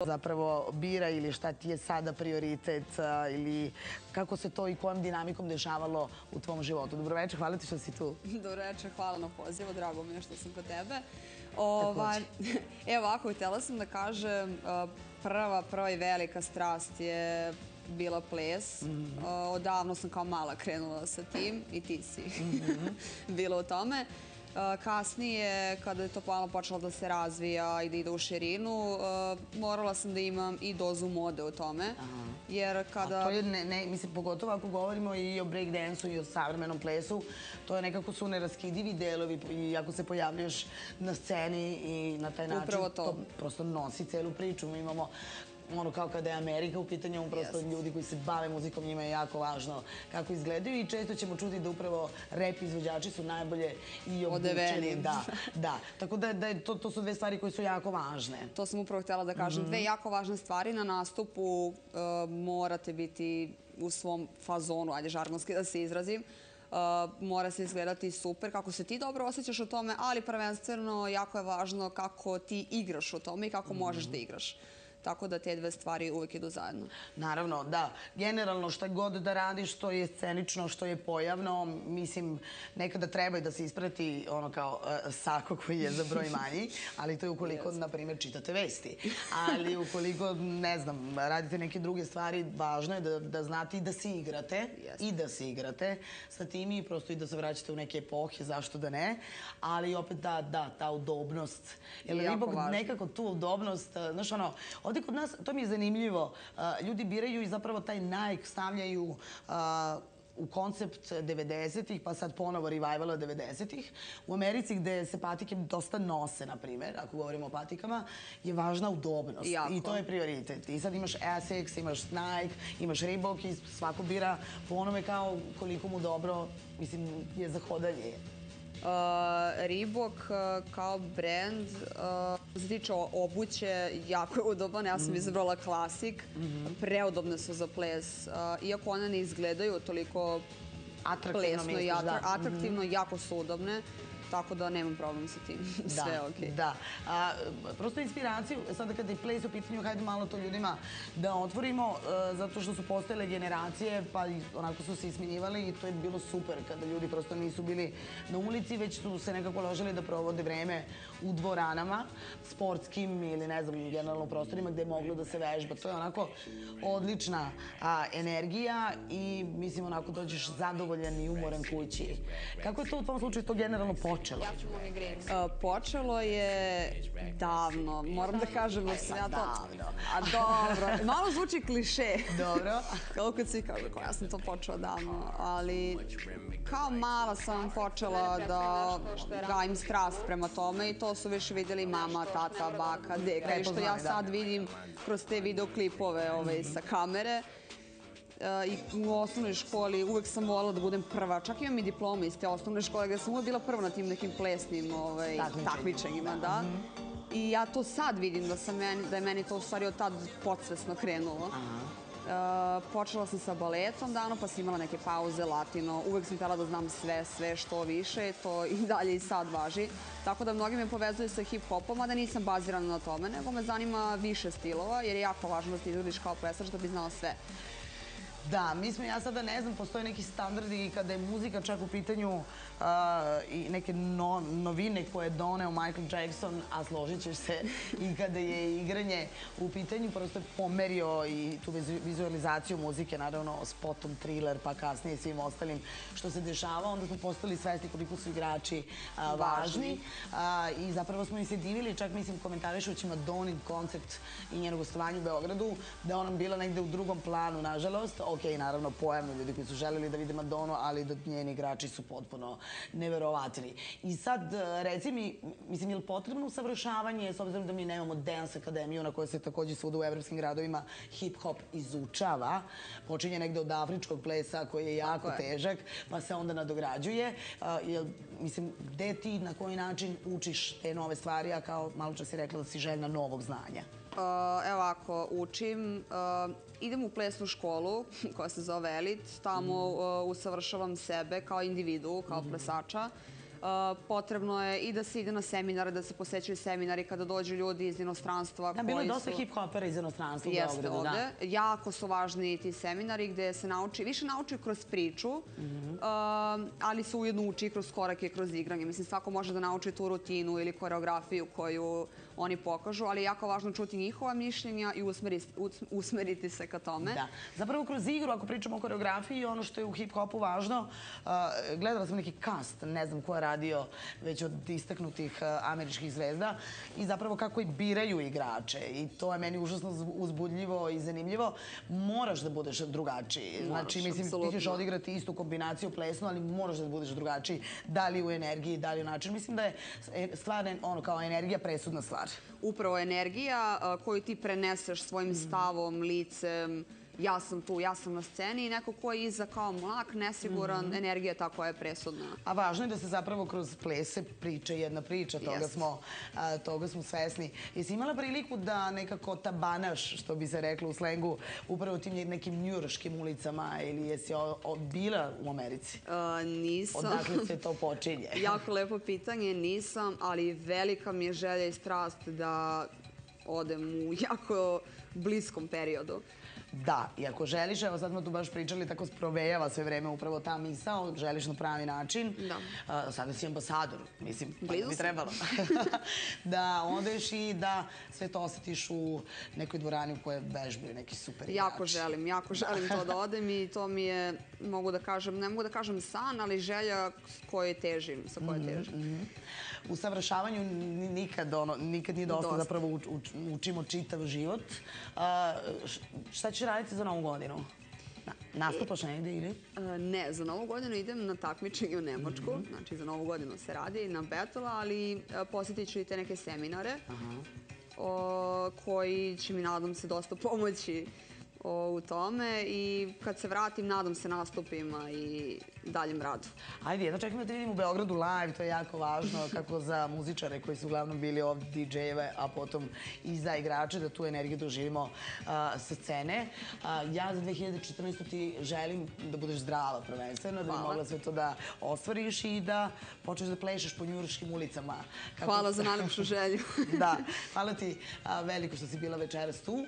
zapravo bira ili šta ti je sada prioritet ili kako se to i kojom dinamikom dešavalo u tvom životu. Dobroveče, hvala ti što si tu. Dobroveče, hvala na pozivu, drago mi je što sam kod tebe. Evo ovako, htjela sam da kažem, prva i velika strast je bila ples. Odavno sam kao mala krenula sa tim i ti si bila u tome. Kasnije, kada je to plano počelo da se razvija i da ide u širinu, morala sam da imam i dozu mode u tome. Jer kada... A to je, mislim, pogotovo ako govorimo i o breakdansu i o savremenom plesu, to je nekako su neraskidivi delovi i ako se pojavljaš na sceni i na taj način, to prosto nosi celu priču. Mi imamo ono kao kada je Amerika u pitanju, prosto ljudi koji se bave muzikom, njima je jako važno kako izgledaju i često ćemo čuti da upravo rap izvođači su najbolje i obučeni. Da. Tako da to su dve stvari koje su jako važne. To sam upravo htjela da kažem. Dve jako važne stvari. Na nastupu morate biti u svom fazonu, ajde žargonski da se izrazim. Mora se izgledati super, kako se ti dobro osjećaš u tome, ali prvenstveno jako je važno kako ti igraš u tome i kako možeš da igraš. Tako da te dve stvari uvijek idu zajedno. Naravno, da. Generalno, šta god da radiš, što je scenično, što je pojavno, mislim, nekada treba i da se isprati ono kao sako koji je za broj manji, ali to je ukoliko, na primjer, čitate vesti. Ali ukoliko, ne znam, radite neke druge stvari, važno je da znate i da se igrate, i da se igrate sa tim i prosto i da se vraćate u neke epohe, zašto da ne, ali opet da, ta udobnost. Jer nekako tu udobnost, znaš ono, ovdje kod nas, to mi je zanimljivo, ljudi biraju i zapravo taj Nike stavljaju u koncept 90-ih, pa sad ponovo revivala 90-ih. U Americi gde se patike dosta nose, na primjer, ako govorimo o patikama, je važna udobnost. I to je prioritet. I sad imaš Asics, imaš Nike, imaš Reebok i svako bira po onome kao koliko mu dobro, mislim, je za hodanje. Reebok kao brand, što se tiče obuće, jako je udoban. Ja sam izabrala klasik. Preudobne su za ples. Iako one ne izgledaju toliko plesno i atraktivno, jako su udobne. Tako da nemam problem sa tim. Sve je okej. Da. Prosto inspiraciju, sada kada je ples u pitanju, hajde malo to ljudima da otvorimo, zato što su postojele generacije, pa onako su se ismenjivali i to je bilo super kada ljudi prosto nisu bili na ulici, već su se nekako ložili da provode vreme u dvoranama, sportskim ili ne znam, generalno u prostorima gde je moglo da se vežba. To je onako odlična energija i mislim onako dođeš zadovoljan i umoran kući. Kako je to u tom slučaju to generalno počelo? Počelo je davno. Moram da kažem da sam ja to... A dobro. Malo zvuči kliše. Dobro. Kao kad svi kažu kao ja sam to počela davno. Ali kao mala sam počela da gajim strast prema tome i to su više vidjeli mama, tata, baka, deka. I što ja sad vidim kroz te videoklipove sa kamere. I u osnovnoj školi uvek sam voljela da budem prva. Čak imam i diplome iz te osnovne škole gde sam uvek bila prva na tim nekim plesnim takmičenjima. I ja to sad vidim da je meni to u stvari od tad podsvesno krenulo. Počela sam sa baletom davno, pa sam imala neke pauze, latino. Uvek sam htjela da znam sve što više. To i dalje i sad važi. Tako da mnogi me povezuju sa hip-hopom, a da nisam bazirana na tome, nego me zanima više stilova, jer je jako važno da ti izglediš kao plesač da bi znala sve. Da, ja sada ne znam, postoje neki standardi kada je muzika čak u pitanju i neke novine koje je doneo Michael Jackson, a složit ćeš se i kada je igranje u pitanju, prosto je pomerio i tu vizualizaciju muzike, naravno spotom, Thriller, pa kasnije svim ostalim što se dešava, onda smo postali svesni koliko su igrači važni i zapravo smo i se divili, čak mislim komentarišući Madonin koncept i njeno gostovanje u Beogradu, da je ona bila negde u drugom planu, nažalost. Okej, naravno, pojavno ljudi koji su želeli da vide Madonu, ali da njeni igrači su potpuno neverovatni. I sad, reci mi, mislim, je li potrebno usavršavanje, s obzirom da mi nemamo Dance Akademiju na kojoj se također svuda u evropskim gradovima hip-hop izučava, počinje negde od afričkog plesa koji je jako težak, pa se onda nadograđuje. Mislim, gde ti, na koji način učiš te nove stvari, a kao malo čas si rekla da si željna novog znanja? Evo ako učim, idem u plesnu školu koja se zove Elit, tamo usavršavam sebe kao individu, kao plesača. Potrebno je i da se ide na seminare, da se posećuju seminari kada dođu ljudi iz inostranstva. Da, bilo je dosta hip-hopera iz inostranstva u Jeste Beogradu, da. ovde. Jako su važni ti seminari gde se više nauči kroz priču, ali se ujedno uči i kroz korake i kroz igranje. Mislim, svako može da nauči tu rutinu ili koreografiju koju oni pokažu, ali je jako važno čuti njihova mišljenja i usmeriti se ka tome. Da. Zapravo kroz igru, ako pričamo o koreografiji, ono što je u hip-hopu važno, gledala sam neki cast, ne znam ko je radio već od istaknutih američkih zvezda, i zapravo kako i biraju igrače. I to je meni užasno uzbudljivo i zanimljivo. Moraš da budeš drugačiji. Znači, mislim, ti ćeš odigrati istu kombinaciju plesnu, ali moraš da budeš drugačiji. Da li u energiji, da li u načinu. Mislim da je stvar, ono, kao energija presudna stvar. Upravo energija koju ti preneseš svojim stavom, licem, ja sam tu, ja sam na sceni, i neko ko je iza kao mlak, nesiguran, energija ta koja je presudna. A važno je da se zapravo kroz plese priče jedna priča, toga smo svesni. Jesi imala priliku da nekako tabanaš, što bi se reklo u slengu, upravo u tim nekim njujorškim ulicama, ili jesi bila u Americi? Nisam. Odakle se to počinje? Jako lepo pitanje, nisam, ali velika mi je želja i strast da odem u jako bliskom periodu. Da, i ako želiš, evo sad smo tu baš pričali, tako sprovejava sve vreme upravo ta misao, želiš na pravi način. Da. Sada si ambasador, mislim, blizu bi trebalo. Da odeš i da sve to osjetiš u nekoj dvorani u kojoj vežbaju neki super igrači. Jako želim to da odem, i to mi je, mogu da kažem, ne mogu da kažem san, ali želja sa kojoj težim. U savršavanju nikad nije dosta, zapravo učimo čitav život. Šta ćeš raditi za Novu godinu? Nastupaš negdje ili? Ne, za Novu godinu idem na takmičenje u Nemačku. Znači, za Novu godinu se radi na battle, ali posjetit ću i te neke seminare koji će mi, nadam se, dosta pomoći u tome, i kad se vratim, nadam se nastupima i daljem radu. Ajde, jedno čekam da te vidim u Beogradu live, to je jako važno, kako za muzičare koji su uglavnom bili ovdje DJ-eve, a potom i za igrače, da tu energiju doživimo sa scene. Ja za 2014. ti želim da budeš zdrava prvenstveno, da bi mogla sve to da ostvariš i da počneš da plešeš po njujorškim ulicama. Hvala za najlepšu želju. Da, hvala ti veliko što si bila večeras tu.